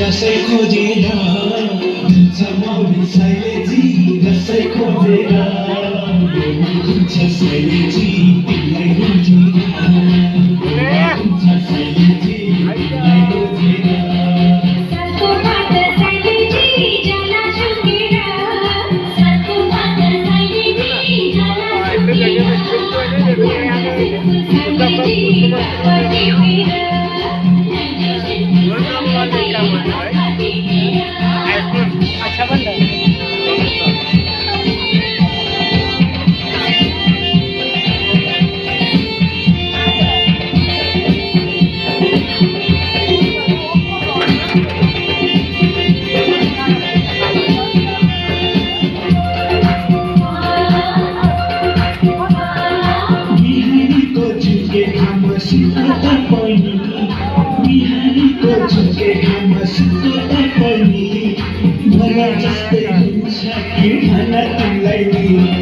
रसै खोजेर हुन्छ मौरी शैलेजी रसै खोजेर हुन्छ शैलेजी तिमीलाई खोजेर हुन्छ शैलेजी तिमीलाई खोजेर अच्छा बन रहा है। बिहारीको झुके घाम सुत्दा पनि बिहारीको झुके घाम सुत्दा पनि भला जस्तै हुन्छ कि खाना तिमीलाई नि